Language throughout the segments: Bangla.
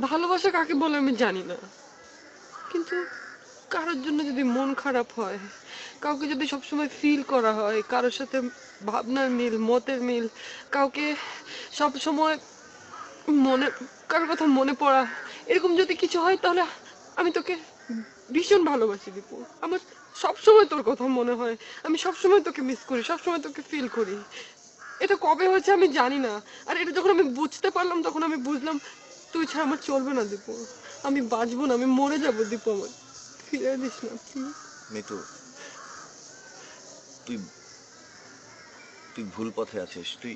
ভালোবাসা কাকে বলে আমি জানি না, কিন্তু কারোর জন্য যদি মন খারাপ হয়, কাউকে যদি সবসময় ফিল করা হয়, কারোর সাথে ভাবনার মিল, মতের মিল, কাউকে সব সময় মনে, কারোর কথা মনে পড়া, এরকম যদি কিছু হয়, তাহলে আমি তোকে ভীষণ ভালোবাসি দীপু। আমার সবসময় তোর কথা মনে হয়, আমি সবসময় তোকে মিস করি, সবসময় তোকে ফিল করি। এটা কবে হয়েছে আমি জানি না, আর এটা যখন আমি বুঝতে পারলাম তখন আমি বুঝলাম তুই ছাড়া আমার চলবে না দীপু, আমি বাঁচবো না, আমি মরে যাবো দীপু, আমার ফিরে দিস না প্লিজ। মিতু, তুই তুই ভুল পথে আছিস। তুই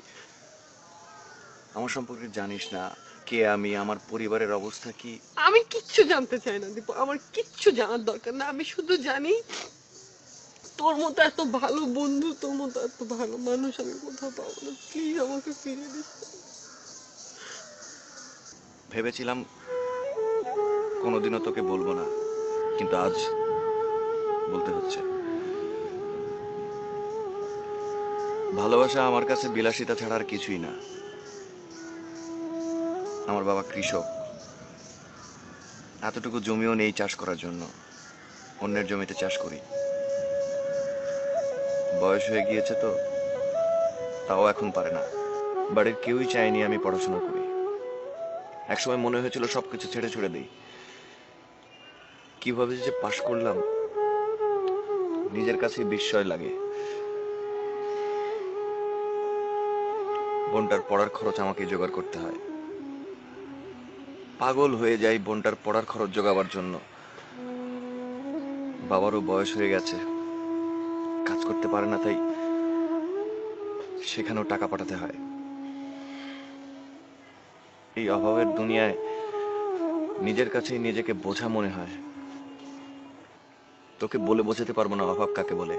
আমার সম্পর্কে জানিস না কে আমি, আমার পরিবারের অবস্থা কি। আমি কিচ্ছু জানতে চাই না দীপু, আমার কিচ্ছু জানার দরকার না। আমি শুধু জানি তোর মতো এত ভালো বন্ধু, তোর মতো এত ভালো মানুষ আমি কোথাও পাবো না, প্লিজ আমাকে ফিরে দিস। ভেবেছিলাম কোনোদিনও তোকে বলবো না, কিন্তু আজ বলতে হচ্ছে। ভালোবাসা আমার কাছে বিলাসিতা ছাড়া আর কিছুই না। আমার বাবা কৃষক, এতটুকু জমিও নেই চাষ করার জন্য, অন্যের জমিতে চাষ করি। বয়স হয়ে গিয়েছে তো, তাও এখন পারে না। বাড়ির কেউই চায়নি আমি পড়াশোনা করি। একসময় মনে হয়েছিল সবকিছু ছেড়ে ছুড়ে দিই। কিভাবে যে পাশ করলাম নিজের কাছেই বিস্ময় লাগে। বোনটার পড়ার খরচ আমাকে জোগাড় করতে হয়। পাগল হয়ে যাই বোনটার পড়ার খরচ জোগাবার জন্য। বাবারও বয়স হয়ে গেছে, কাজ করতে পারে না, তাই সেখানেও টাকা পাঠাতে হয়। এই অভাবের দুনিয়ায় নিজের কাছেই নিজেকে বোঝা মনে হয়। তোকে বলে বোঝাতে পারবো না অভাব কাকে বলে।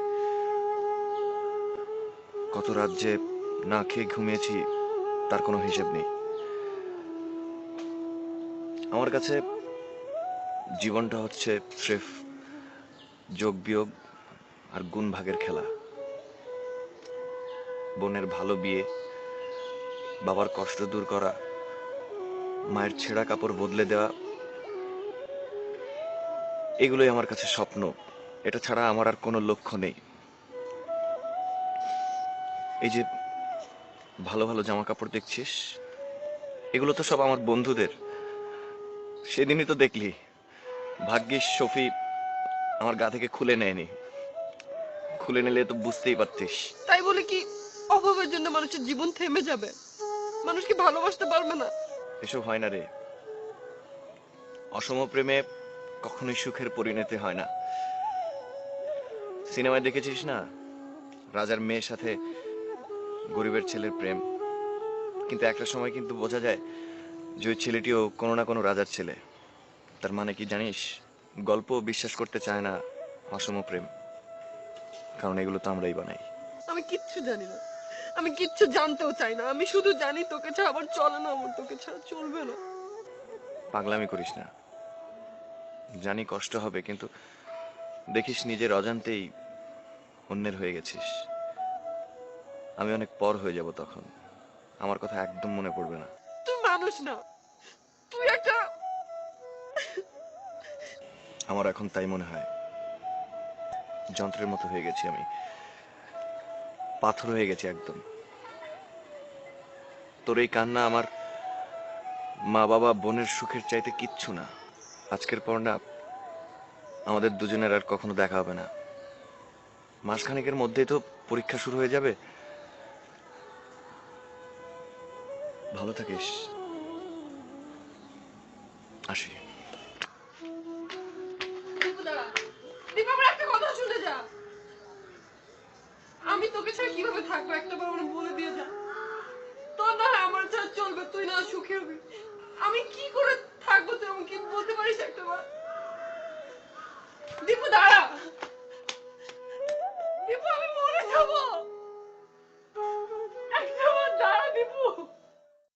কত রাত যে না খেয়ে ঘুমিয়েছি তার কোনো হিসেব নেই। আমার কাছে জীবনটা হচ্ছে স্রেফ যোগ বিয়োগ আর গুণ ভাগের খেলা। বোনের ভালো বিয়ে, বাবার কষ্ট দূর করা, মায়ের ছেঁড়া কাপড় বদলে দেওয়া, এগুলোই আমার কাছে স্বপ্ন। এটা ছাড়া আমার আর কোনো লক্ষ্য নেই। এই যে ভালো ভালো জামা কাপড় দেখছিস, এগুলো তো সব আমার বন্ধুদের। সেদিনই তো দেখলি, ভাগ্যিস শফি আমার গা থেকে খুলে নেয়নি। খুলে নিলে তো বুঝতেই পারতিস। তাই বলে কি অভাবের জন্য মানুষের জীবন থেমে যাবে? মানুষ কি ভালোবাসতে পারবে না? এসব হয় না রে। অসম প্রেমে কখনোই সুখের পরিণতি হয় না। সিনেমায় দেখেছিস না, রাজার মেয়ের সাথে গরিবের ছেলের প্রেম, কিন্তু একটা সময় কিন্তু বোঝা যায় যে ওই ছেলেটিও কোনো না কোনো রাজার ছেলে। তার মানে কি জানিস? গল্প বিশ্বাস করতে চায় না অসম প্রেম, কারণ এগুলো তো আমরাই বানাই। আমি কিচ্ছু জানি না, আমি কিচ্ছু জানতেও চাই না। আমি শুধু জানি তোকে ছাড়া আমার চলে না, আমার তোকে ছাড়া চলবে না। পাগলামি করিস না। জানি কষ্ট হবে, কিন্তু দেখিস নিজের অজান্তেই অন্যের হয়ে গেছিস। আমি অনেক পর হয়ে যাব তখন, আমার কথা একদম মনে পড়বে না। তুই মানুষ না, তুই একটা। আমার এখন তাই মনে হয়। যন্ত্রের মতো হয়ে গেছি আমি, পাথর হয়ে গেছি একদম। তোর এই কান্না আমার মা বাবা বোনের সুখের চাইতে কিচ্ছু না। আজকের পর না আমাদের দুজনের আর কখনো দেখা হবে না। মাসখানেকের মধ্যেই তো পরীক্ষা শুরু হয়ে যাবে। ভালো থাকিস। আসি। দীপু দাঁড়া, দীপু আমার একটা কথা শুনে যা। আমি তোকে ছাড়া কিভাবে থাকবো একটা বার আমার বলে দিয়ে যা। তোর না হয় আমার ছাড়া চলবে, তুই না সুখে হবি, আমি কি করে থাকবো তুই আমাকে বলতে পারিস একটা বার? দীপু দাঁড়া।